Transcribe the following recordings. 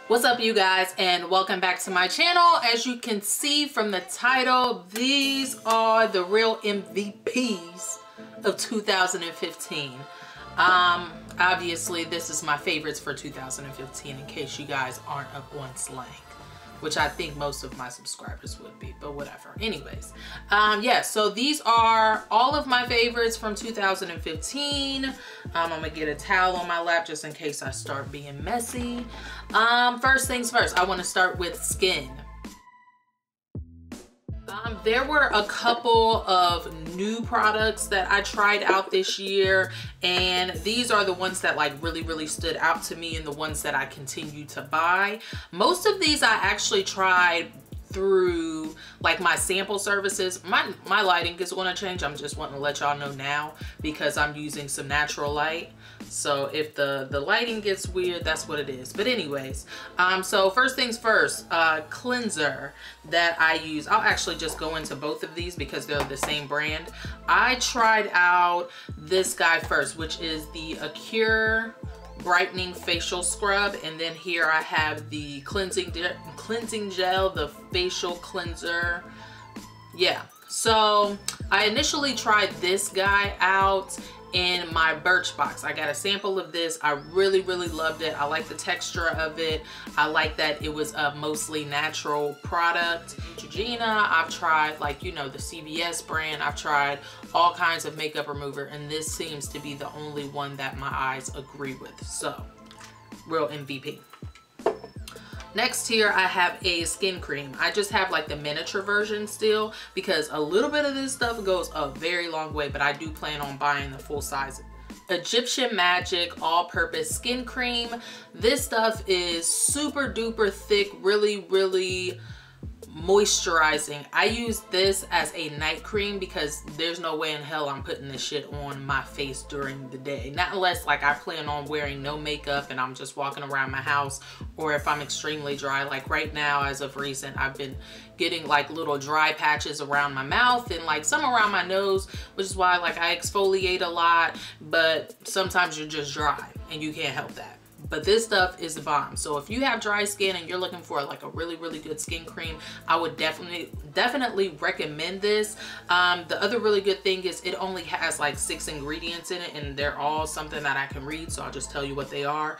What's up, you guys, and welcome back to my channel. As you can see from the title, these are the real MVPs of 2015. Obviously this is my favorites for 2015, in case you guys aren't up on slang, which I think most of my subscribers would be, but whatever. Anyways, yeah, so these are all of my favorites from 2015. I'm gonna get a towel on my lap just in case I start being messy. First things first, I wanna start with skin. There were a couple of new products that I tried out this year, and these are the ones that like really stood out to me and the ones that I continue to buy. Most of these I actually tried through like my sample services. My lighting is going to change. I'm just wanting to let y'all know now because I'm using some natural light. So if the lighting gets weird, that's what it is. But anyways, so first things first, cleanser that I use. I'll actually just go into both of these because they're the same brand. I tried out this guy first, which is the Acure brightening facial scrub, and then here I have the cleansing gel, the facial cleanser. Yeah, so I initially tried this guy out in my Birchbox. I got a sample of this. I really loved it. I like the texture of it. I like that it was a mostly natural product. Neutrogena, I've tried, like, you know, the CVS brand. I've tried all kinds of makeup remover, and this seems to be the only one that my eyes agree with. So, real MVP. Next here I have a skin cream. I just have like the miniature version still because a little bit of this stuff goes a very long way, but I do plan on buying the full size. Egyptian Magic all-purpose skin cream. This stuff is super duper thick, really moisturizing. I use this as a night cream because there's no way in hell I'm putting this shit on my face during the day. Not unless like I plan on wearing no makeup and I'm just walking around my house, or if I'm extremely dry. Like right now, as of recent, I've been getting like little dry patches around my mouth and like some around my nose, which is why like I exfoliate a lot, but sometimes you're just dry and you can't help that. But this stuff is the bomb. So if you have dry skin and you're looking for like a really good skin cream, I would definitely recommend this. The other really good thing is it only has like 6 ingredients in it, and they're all something that I can read, so I'll just tell you what they are.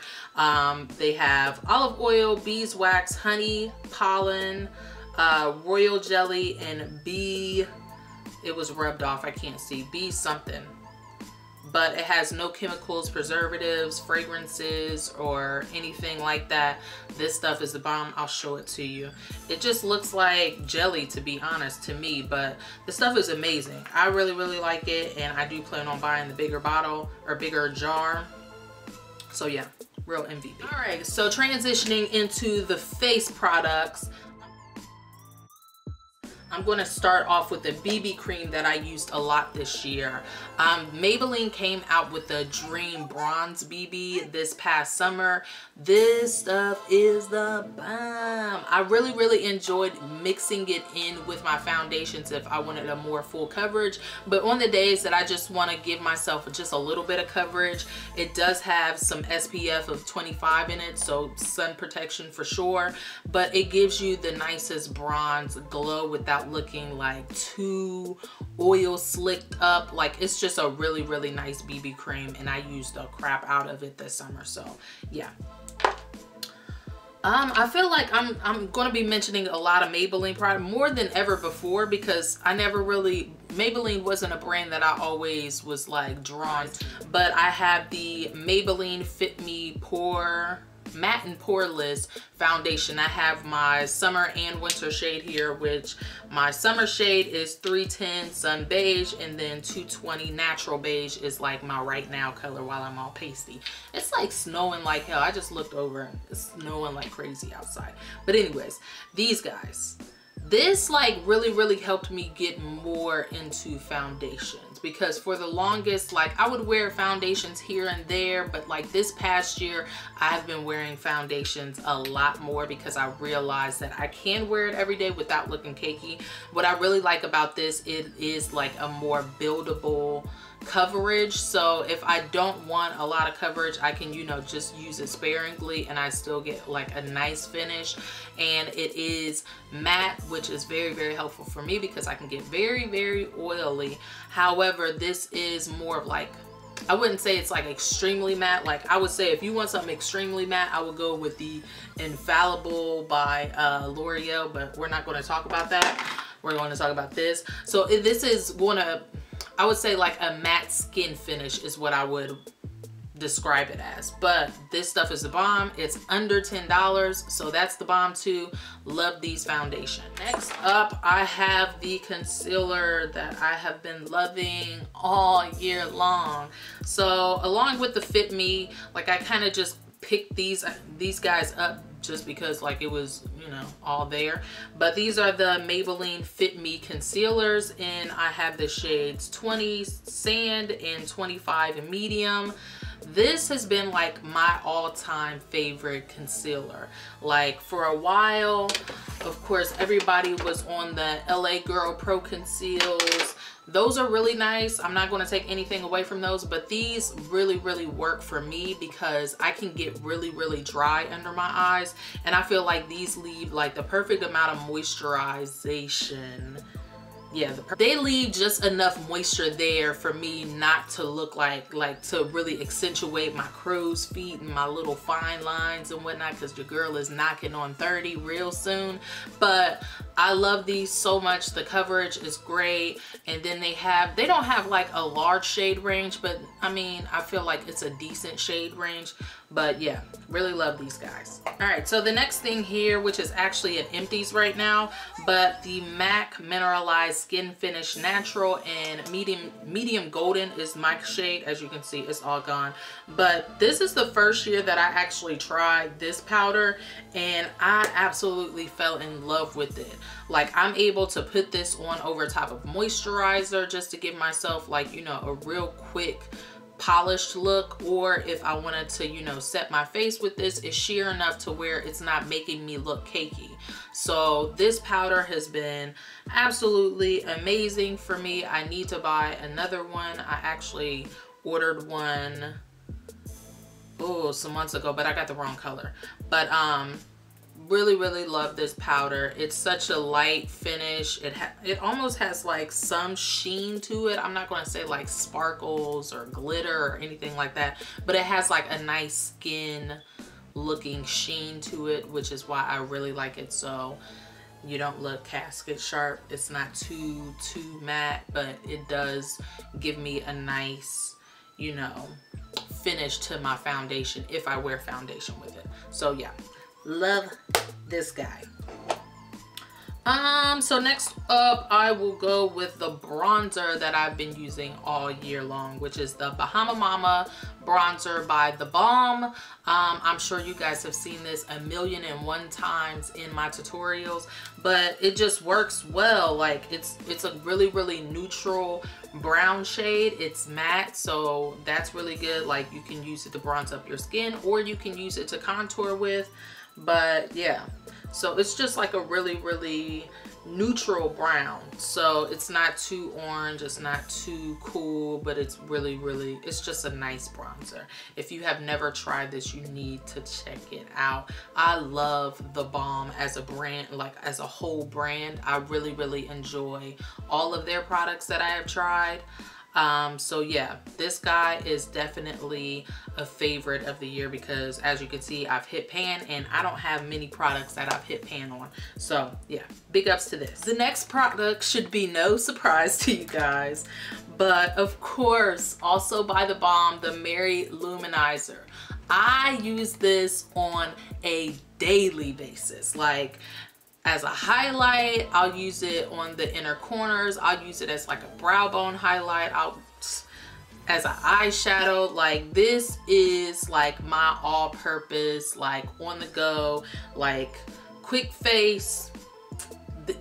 They have olive oil, beeswax, honey, pollen, royal jelly, and bee, it was rubbed off, I can't see, bee something. But it has no chemicals, preservatives, fragrances, or anything like that. This stuff is the bomb. I'll show it to you. It just looks like jelly, to be honest, to me, but the stuff is amazing. I really like it, and I do plan on buying the bigger bottle or bigger jar. So yeah, real MVP. All right, so transitioning into the face products, I'm going to start off with the BB cream that I used a lot this year. Maybelline came out with the Dream Bronze BB this past summer. This stuff is the bomb. I really enjoyed mixing it in with my foundations if I wanted a more full coverage. But on the days that I just want to give myself just a little bit of coverage, it does have some SPF of 25 in it, so sun protection for sure. But it gives you the nicest bronze glow without looking like too oil slicked up. Like, it's just a really nice BB cream, and I used the crap out of it this summer. So yeah, I feel like I'm going to be mentioning a lot of Maybelline product more than ever before, because I never really, Maybelline wasn't a brand that I always was like drawn. But I have the Maybelline Fit Me Pore Matte and Poreless foundation. I have my summer and winter shade here, which my summer shade is 310 Sun Beige, and then 220 Natural Beige is like my right now color while I'm all pasty. It's like snowing like hell. I just looked over and it's snowing like crazy outside. But anyways, these guys, this like really helped me get more into foundations, because for the longest, like, I would wear foundations here and there, but like this past year I've been wearing foundations a lot more because I realized that I can wear it every day without looking cakey. What I really like about this, it is like a more buildable coverage. So if I don't want a lot of coverage, I can, you know, just use it sparingly and I still get like a nice finish. And it is matte, which is very, very helpful for me because I can get very, very oily. However, this is more of like, I wouldn't say it's like extremely matte. Like I would say if you want something extremely matte, I would go with the Infallible by L'Oreal, but we're not going to talk about that. We're going to talk about this. So this is going to, I would say like a matte skin finish is what I would describe it as. But this stuff is the bomb. It's under $10, so that's the bomb too. Love these foundation. Next up, I have the concealer that I have been loving all year long. So along with the Fit Me, like I kind of just picked these guys up just because like it was, you know, all there. But these are the Maybelline Fit Me concealers, and I have the shades 20 Sand and 25 Medium. This has been like my all-time favorite concealer. Like for a while, of course, everybody was on the LA Girl Pro Conceals. Those are really nice. I'm not going to take anything away from those, but these really, really work for me because I can get really, really dry under my eyes. And I feel like these leave like the perfect amount of moisturization. Yeah, they leave just enough moisture there for me not to look like to really accentuate my crow's feet and my little fine lines and whatnot, because your girl is knocking on 30 real soon. But I love these so much. The coverage is great, and then they don't have like a large shade range, but I mean, I feel like it's a decent shade range. But yeah, really love these guys. All right, so the next thing here, which is actually an empties right now, but the MAC Mineralized Skin Finish Natural and medium golden is my shade. As you can see, it's all gone. But this is the first year that I actually tried this powder, and I absolutely fell in love with it. Like I'm able to put this on over top of moisturizer just to give myself like, you know, a real quick polished look, or if I wanted to, you know, set my face with this, it's sheer enough to where it's not making me look cakey. So this powder has been absolutely amazing for me. I need to buy another one. I actually ordered one some months ago, but I got the wrong color. But really, really love this powder. It's such a light finish. It almost has like some sheen to it. I'm not going to say like sparkles or glitter or anything like that, but it has like a nice skin looking sheen to it, which is why I really like it. So you don't look casket sharp. It's not too matte, but it does give me a nice, you know, finish to my foundation if I wear foundation with it. So yeah, love this guy. So next up, I will go with the bronzer that I've been using all year long, which is the Bahama Mama bronzer by The Balm. I'm sure you guys have seen this 1,000,001 times in my tutorials, but it just works well. Like it's a really, really neutral brown shade. It's matte, so that's really good. Like you can use it to bronze up your skin, or you can use it to contour with. But yeah, so it's just like a really, really neutral brown. So it's not too orange, it's not too cool, but it's really, really, it's just a nice bronzer. If you have never tried this, you need to check it out. I love The Balm as a brand, like as a whole brand. I really, really enjoy all of their products that I have tried. So yeah, this guy is definitely a favorite of the year because as you can see, I've hit pan, and I don't have many products that I've hit pan on. So yeah, big ups to this. The next product should be no surprise to you guys, but of course, also by The Balm, the Mary Luminizer. I use this on a daily basis. Like, as a highlight, I'll use it on the inner corners. I'll use it as like a brow bone highlight. As an eyeshadow. Like this is like my all-purpose, like on the go, like quick face.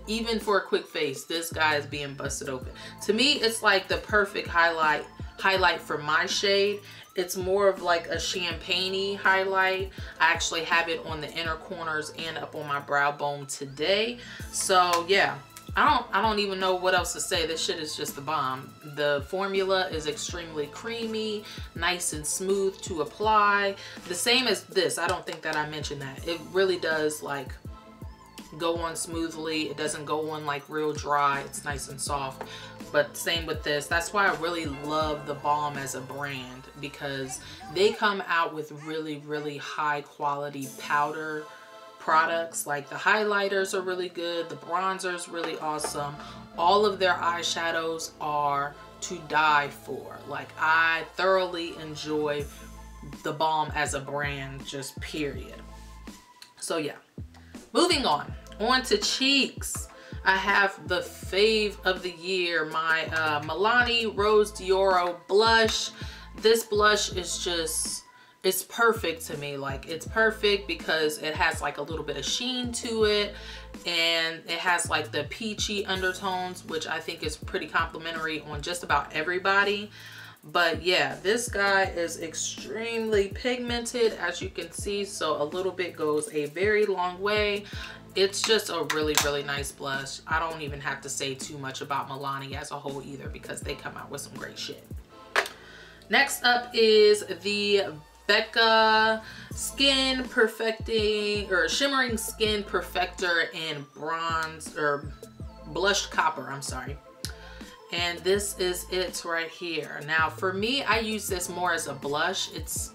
Even for a quick face, this guy is being busted open. To me, it's like the perfect highlight for my shade. It's more of like a champagne-y highlight. I actually have it on the inner corners and up on my brow bone today. So yeah, I don't even know what else to say. This shit is just the bomb. The formula is extremely creamy, nice and smooth to apply. The same as this. I don't think that I mentioned that. It really does like go on smoothly. It doesn't go on like real dry. It's nice and soft. But same with this. That's why I really love the Balm as a brand, because they come out with really, really high quality powder products. Like the highlighters are really good, the bronzer is really awesome, all of their eyeshadows are to die for. Like I thoroughly enjoy the Balm as a brand, just period. So yeah, moving on to cheeks. I have the fave of the year, my Milani Rose d'Oro blush. This blush is just, it's perfect to me. Like it's perfect because it has like a little bit of sheen to it, and it has like the peachy undertones, which I think is pretty complimentary on just about everybody. But yeah, this guy is extremely pigmented, as you can see, so a little bit goes a very long way. It's just a really, really nice blush. I don't even have to say too much about Milani as a whole either, because they come out with some great shit. Next up is the Becca Skin Perfecting, or Shimmering Skin Perfector in bronze, or blushed copper, I'm sorry. And this is it right here. Now for me, I use this more as a blush. It's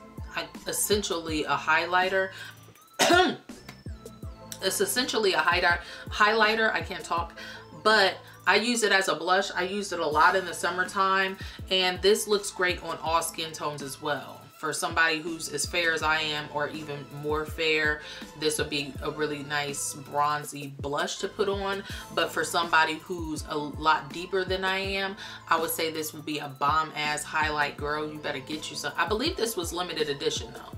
essentially a highlighter. It's essentially a highlighter. I can't talk, but I use it as a blush. I use it a lot in the summertime, and this looks great on all skin tones as well. For somebody who's as fair as I am, or even more fair, this would be a really nice bronzy blush to put on. But for somebody who's a lot deeper than I am, I would say this would be a bomb ass highlight, girl. You better get you some. I believe this was limited edition though.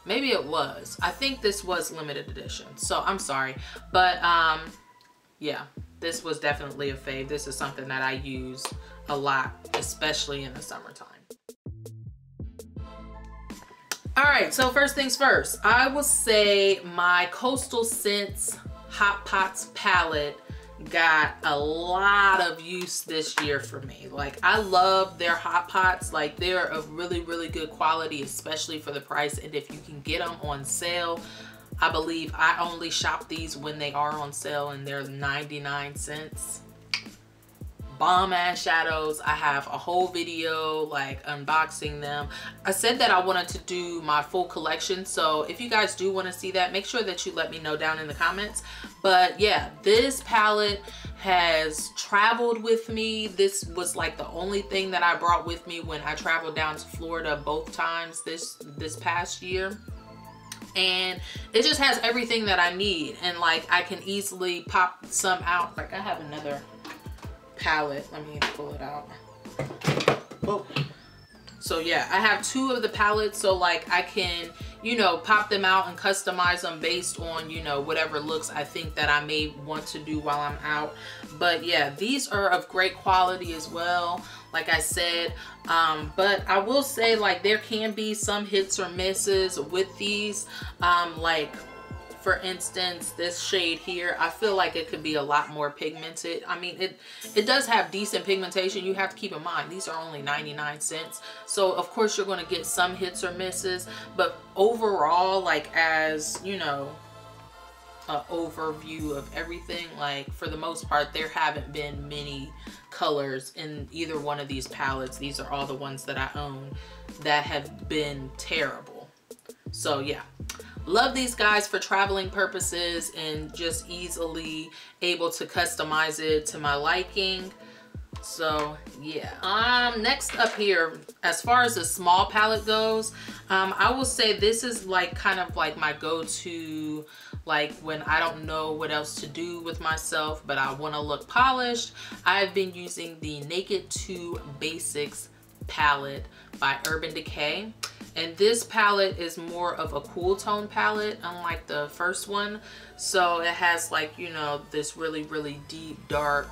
Maybe it was. I think this was limited edition, so I'm sorry. But yeah, this was definitely a fave. This is something that I use a lot, especially in the summertime. All right, so first things first, I will say my Coastal Scents Hot Pots palette got a lot of use this year for me. Like I love their hot pots. Like they're of really, really good quality, especially for the price. And if you can get them on sale, I believe I only shop these when they are on sale, and they're 99 cents. Bomb ass shadows. I have a whole video like unboxing them. I said that I wanted to do my full collection, so if you guys do want to see that, make sure that you let me know down in the comments. But yeah, this palette has traveled with me. This was like the only thing that I brought with me when I traveled down to Florida both times this past year. And it just has everything that I need, and like I can easily pop some out. Like I have another palette, let me pull it out. Whoa. So yeah, I have two of the palettes, so like I can, you know, pop them out and customize them based on, you know, whatever looks I think that I may want to do while I'm out. But yeah, these are of great quality as well, like I said. But I will say, like, there can be some hits or misses with these. Like for instance, this shade here, I feel like it could be a lot more pigmented. I mean, it does have decent pigmentation. You have to keep in mind, these are only 99 cents. So of course you're going to get some hits or misses, but overall, like, as you know, an overview of everything, like for the most part, there haven't been many colors in either one of these palettes. These are all the ones that I own that have been terrible. So yeah, love these guys for traveling purposes and just easily able to customize it to my liking. So yeah, next up here, as far as the small palette goes, I will say this is like kind of like my go-to, like when I don't know what else to do with myself but I want to look polished. I've been using the Naked 2 Basics palette by Urban Decay. And this palette is more of a cool tone palette, unlike the first one. So it has, like, you know, this really, really deep, dark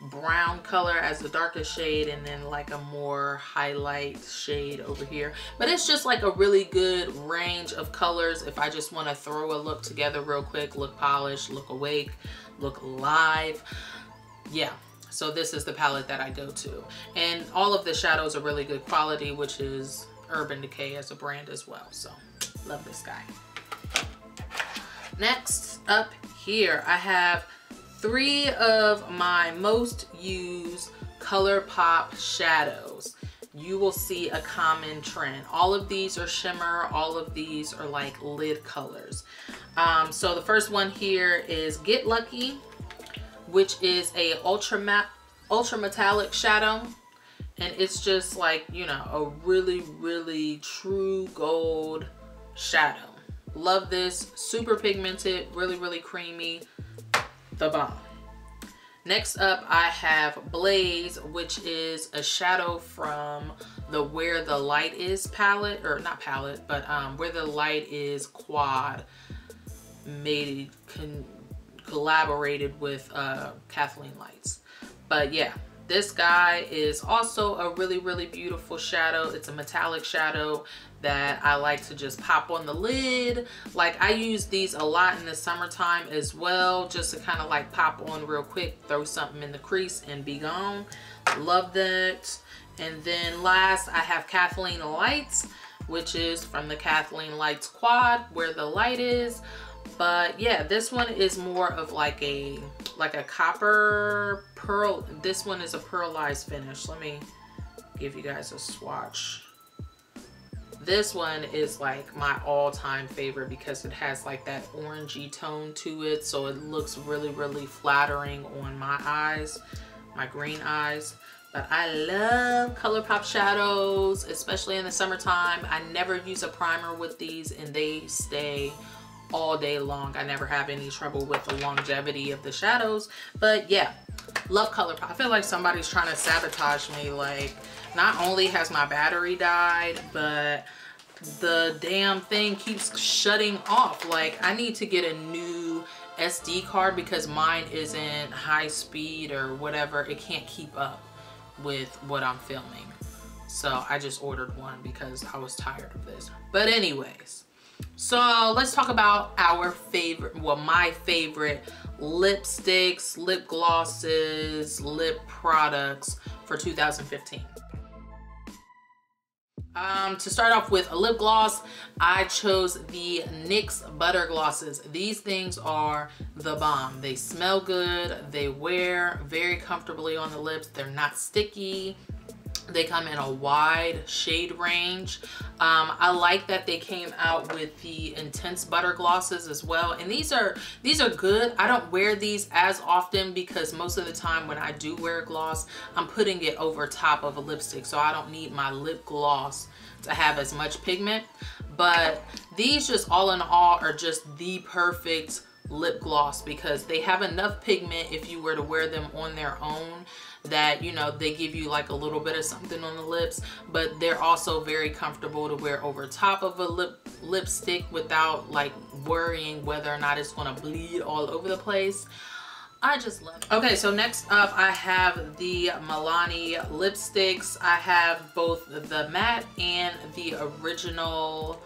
brown color as the darkest shade, and then like a more highlight shade over here. But it's just like a really good range of colors if I just want to throw a look together real quick, look polished, look awake, look alive. Yeah, so this is the palette that I go to, and all of the shadows are really good quality, which is Urban Decay as a brand as well. So love this guy. Next up here, I have 3 of my most used ColourPop shadows. You will see a common trend. All of these are shimmer. All of these are like lid colors. So the first one here is Get Lucky, which is a ultra metallic shadow. And it's just like, you know, a really, really true gold shadow. Love this. Super pigmented, really, really creamy. The bomb. Next up, I have Blaze, which is a shadow from the Where the Light Is palette, or not palette, but Where the Light Is quad, collaborated with Kathleen Lights. But yeah, this guy is also a really, really beautiful shadow. It's a metallic shadow that I like to just pop on the lid. Like, I use these a lot in the summertime as well, just to kind of like pop on real quick, throw something in the crease and be gone. Love that. And then last, I have Kathleen Lights, which is from the Kathleen Lights quad, Where the Light Is. But yeah, this one is more of like a copper pearl. This one is a pearlized finish. Let me give you guys a swatch. This one is like my all-time favorite because it has like that orangey tone to it, so it looks really, really flattering on my eyes, my green eyes. But I love ColourPop shadows, especially in the summertime. I never use a primer with these, and they stay all day long. I never have any trouble with the longevity of the shadows. But yeah, love ColourPop. I feel like somebody's trying to sabotage me. Like, not only has my battery died, but the damn thing keeps shutting off. Like, I need to get a new SD card because mine isn't high speed or whatever. It can't keep up with what I'm filming. So I just ordered one because I was tired of this. But anyways, so let's talk about our favorite, well, my favorite lipsticks, lip glosses, lip products for 2015. To start off with a lip gloss, I chose the NYX Butter Glosses. These things are the bomb. They smell good, they wear very comfortably on the lips, they're not sticky. They come in a wide shade range. I like that they came out with the intense butter glosses as well. And these are good. I don't wear these as often because most of the time when I do wear a gloss, I'm putting it over top of a lipstick. So I don't need my lip gloss to have as much pigment. But these just all in all are just the perfect lip gloss because they have enough pigment if you were to wear them on their own that, you know, they give you like a little bit of something on the lips, but they're also very comfortable to wear over top of a lipstick without like worrying whether or not it's going to bleed all over the place. I just love it. Okay, so next up I have the Milani lipsticks. I have both the matte and the original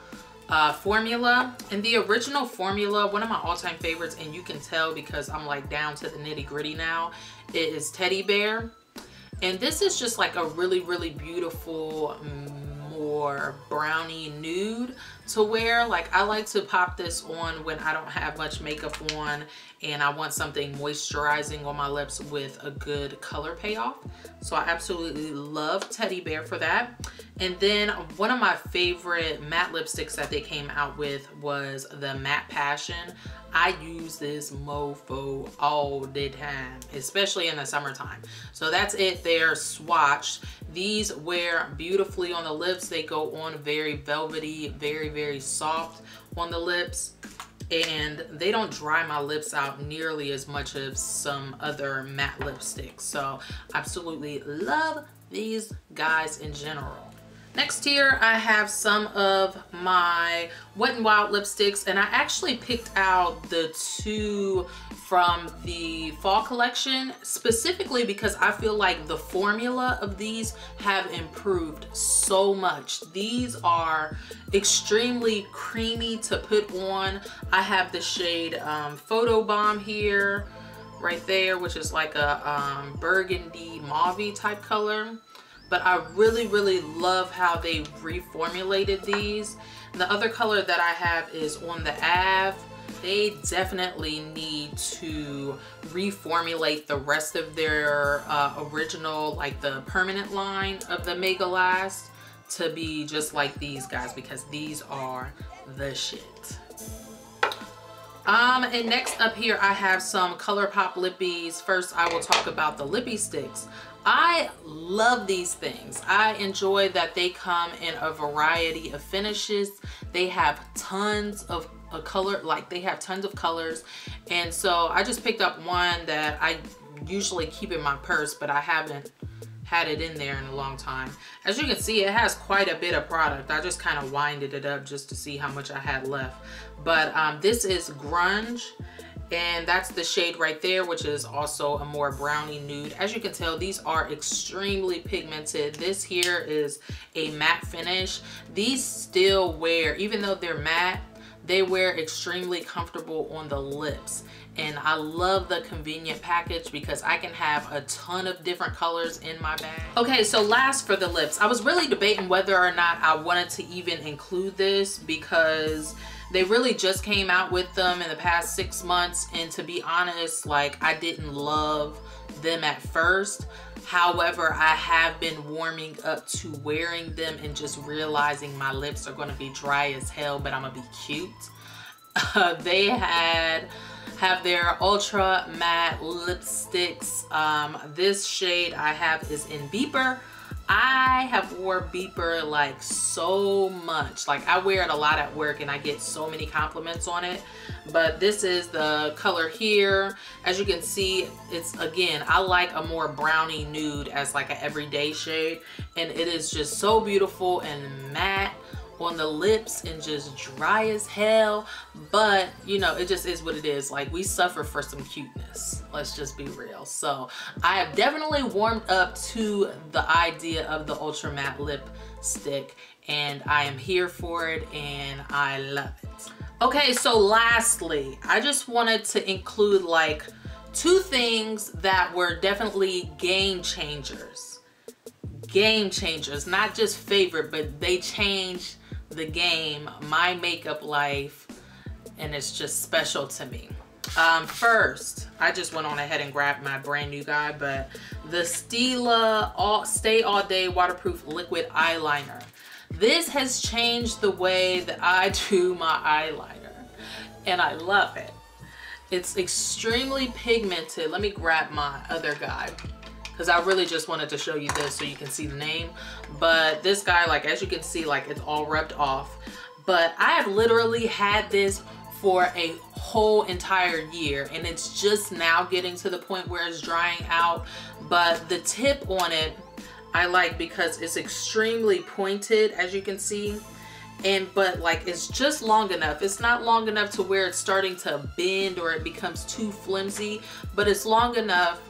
formula. And the original formula, one of my all-time favorites, and you can tell because I'm like down to the nitty-gritty now, it is Teddy Bear. And this is just like a really, really beautiful, more brownie nude to wear. Like, I like to pop this on when I don't have much makeup on and I want something moisturizing on my lips with a good color payoff. So I absolutely love Teddy Bear for that. And then one of my favorite matte lipsticks that they came out with was the Matte Passion. I use this mofo all the time, especially in the summertime. So that's it there, swatched. These wear beautifully on the lips. They go on very velvety, very, very soft on the lips. And they don't dry my lips out nearly as much as some other matte lipsticks. So absolutely love these guys in general. Next here, I have some of my Wet n Wild lipsticks, and I actually picked out the two from the fall collection specifically because I feel like the formula of these have improved so much. These are extremely creamy to put on. I have the shade Photo Bomb here, right there, which is like a burgundy mauve type color. But I really, really love how they reformulated these. And the other color that I have is on the Ave. They definitely need to reformulate the rest of their original, like the permanent line of the Mega Last to be just like these guys, because these are the shit. And next up here, I have some ColourPop lippies. First, I will talk about the lippy sticks. I love these things. I enjoy that they come in a variety of finishes. They have tons of color, like they have tons of colors. And so I just picked up one that I usually keep in my purse, but I haven't had it in there in a long time. As you can see, it has quite a bit of product. I just kind of winded it up just to see how much I had left. But this is Grunge, and that's the shade right there, which is also a more brownie nude. As you can tell, these are extremely pigmented. This here is a matte finish. These still wear, even though they're matte, they wear extremely comfortable on the lips. And I love the convenient package because I can have a ton of different colors in my bag. Okay, so last for the lips. I was really debating whether or not I wanted to even include this because they really just came out with them in the past 6 months. And to be honest, like, I didn't love them at first. However, I have been warming up to wearing them and just realizing my lips are gonna be dry as hell, but I'm gonna be cute. They have their ultra matte lipsticks. This shade I have is in Beeper. I have wore Beeper like so much. Like, I wear it a lot at work and I get so many compliments on it. But this is the color here. As you can see, it's, again, I like a more brownie nude as like an everyday shade. And it is just so beautiful and matte on the lips and just dry as hell. But you know, it just is what it is. Like, we suffer for some cuteness, let's just be real. So I have definitely warmed up to the idea of the ultra matte lipstick, and I am here for it and I love it. Okay, so lastly, I just wanted to include like 2 things that were definitely game changers. Game changers, not just favorite, but they changed the game, my makeup life, and it's just special to me. First, I just went on ahead and grabbed my brand new guy, but the Stila Stay All Day Waterproof Liquid Eyeliner. This has changed the way that I do my eyeliner, and I love it. It's extremely pigmented. Let me grab my other guy, because I really just wanted to show you this so you can see the name. But this guy, like, as you can see, like, it's all rubbed off. But I have literally had this for a whole entire year, and it's just now getting to the point where it's drying out. But the tip on it I like because it's extremely pointed, as you can see. But like, it's just long enough. It's not long enough to where it's starting to bend or it becomes too flimsy, but it's long enough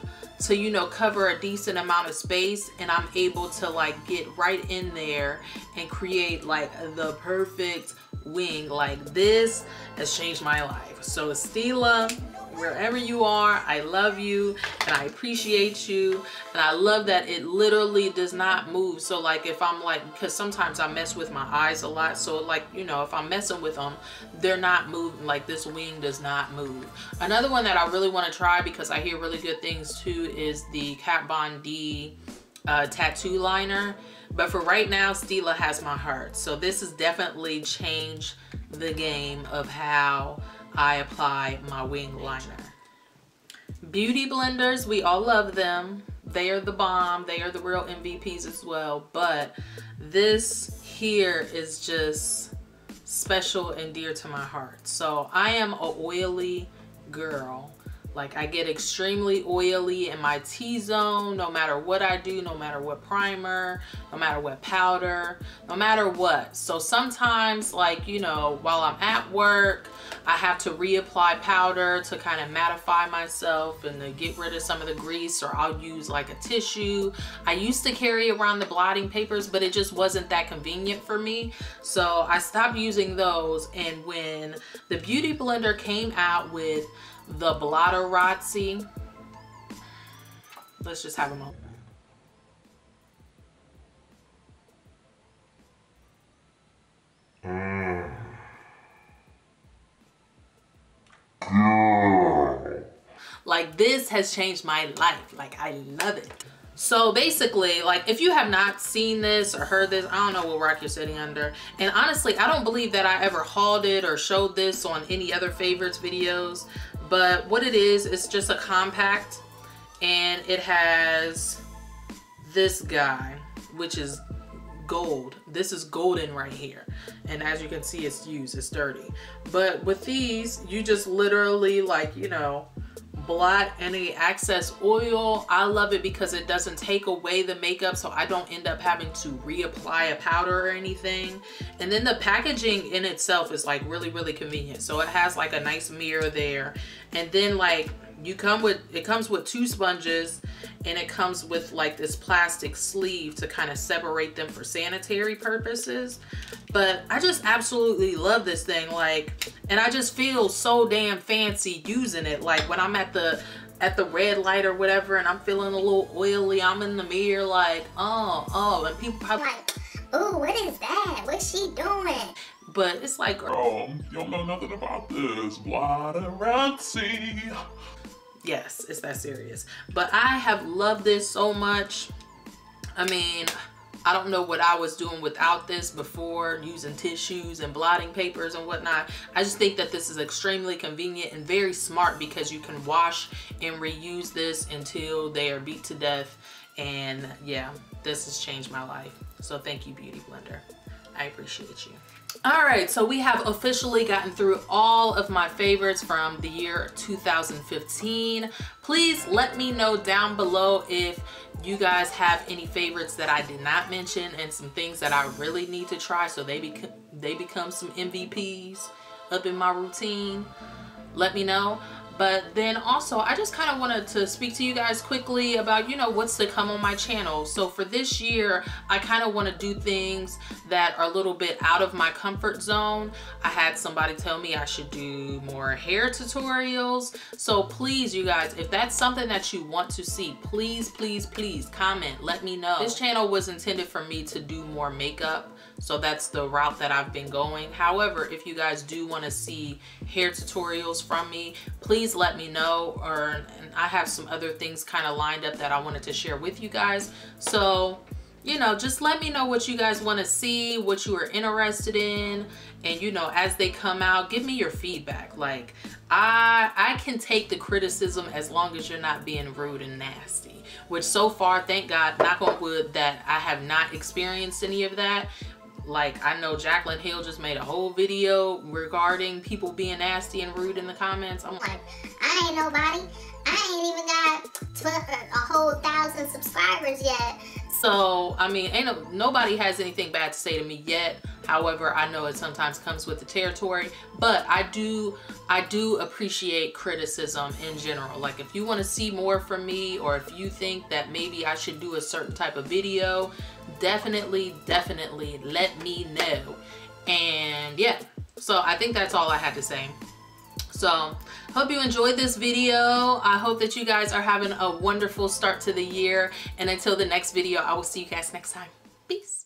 to, you know, cover a decent amount of space, and I'm able to like get right in there and create like the perfect wing. Like, this has changed my life. So Stila, wherever you are, I love you and I appreciate you, and I love that it literally does not move. So like, if I'm like, because sometimes I mess with my eyes a lot, so like, you know, if I'm messing with them, they're not moving. Like, this wing does not move. Another one that I really want to try, because I hear really good things too, is the Kat Von D tattoo liner. But for right now, Stila has my heart. So this has definitely changed the game of how I apply my wing liner. Beauty blenders, we all love them. They are the bomb. They are the real MVPs as well. But this here is just special and dear to my heart. So I am a oily girl. Like I get extremely oily in my T-zone no matter what I do, no matter what primer, no matter what powder, no matter what. So sometimes, like, you know, while I'm at work, I have to reapply powder to kind of mattify myself and to get rid of some of the grease, or I'll use like a tissue. I used to carry around the blotting papers, but it just wasn't that convenient for me. So I stopped using those. And when the Beauty Blender came out with the Blotterazzi, let's just have a moment. Like, this has changed my life. Like, I love it. So basically, like, if you have not seen this or heard this, I don't know what rock you're sitting under. And honestly, I don't believe that I ever hauled it or showed this on any other favorites videos. But what it is, it's just a compact, and it has this guy, which is gold. This is golden right here. And as you can see, it's used, it's dirty. But with these, you just literally, like, you know, blot any excess oil. I love it because it doesn't take away the makeup, so I don't end up having to reapply a powder or anything. And then the packaging in itself is like really, really convenient. So it has like a nice mirror there. And then like it comes with 2 sponges, and it comes with like this plastic sleeve to kind of separate them for sanitary purposes. But I just absolutely love this thing, like, and I just feel so damn fancy using it. Like when I'm at the red light or whatever, and I'm feeling a little oily, I'm in the mirror like, oh, and people probably like, ooh, what is that? What's she doing? But it's like, you don't know nothing about this Blotterazzi. yes, it's that serious. But I have loved this so much. I mean, I don't know what I was doing without this before, using tissues and blotting papers and whatnot. I just think that this is extremely convenient and very smart, because you can wash and reuse this until they are beat to death. And yeah, this has changed my life. So thank you, Beauty Blender. I appreciate you. All right, so we have officially gotten through all of my favorites from the year 2015. Please let me know down below if you guys have any favorites that I did not mention, and some things that I really need to try so they become some MVPs up in my routine. Let me know. But then also, I just kind of wanted to speak to you guys quickly about, you know, what's to come on my channel. So for this year, I kind of want to do things that are a little bit out of my comfort zone. I had somebody tell me I should do more hair tutorials. So please, you guys, if that's something that you want to see, please, please, please comment, let me know. This channel was intended for me to do more makeup, so that's the route that I've been going. However, if you guys do want to see hair tutorials from me, please let me know. And I have some other things kind of lined up that I wanted to share with you guys. So, you know, just let me know what you guys want to see, what you are interested in. And, you know, as they come out, give me your feedback. Like, I can take the criticism as long as you're not being rude and nasty. Which so far, thank God, knock on wood, that I have not experienced any of that. Like, I know Jaclyn Hill just made a whole video regarding people being nasty and rude in the comments. I'm like, I ain't nobody. I ain't even got a whole 1,000 subscribers yet. So, I mean, nobody has anything bad to say to me yet. However, I know it sometimes comes with the territory, but I do appreciate criticism in general. Like, if you want to see more from me, or if you think that maybe I should do a certain type of video, definitely let me know. And yeah, so I think that's all I had to say. So hope you enjoyed this video. I hope that you guys are having a wonderful start to the year, and until the next video, I will see you guys next time. Peace.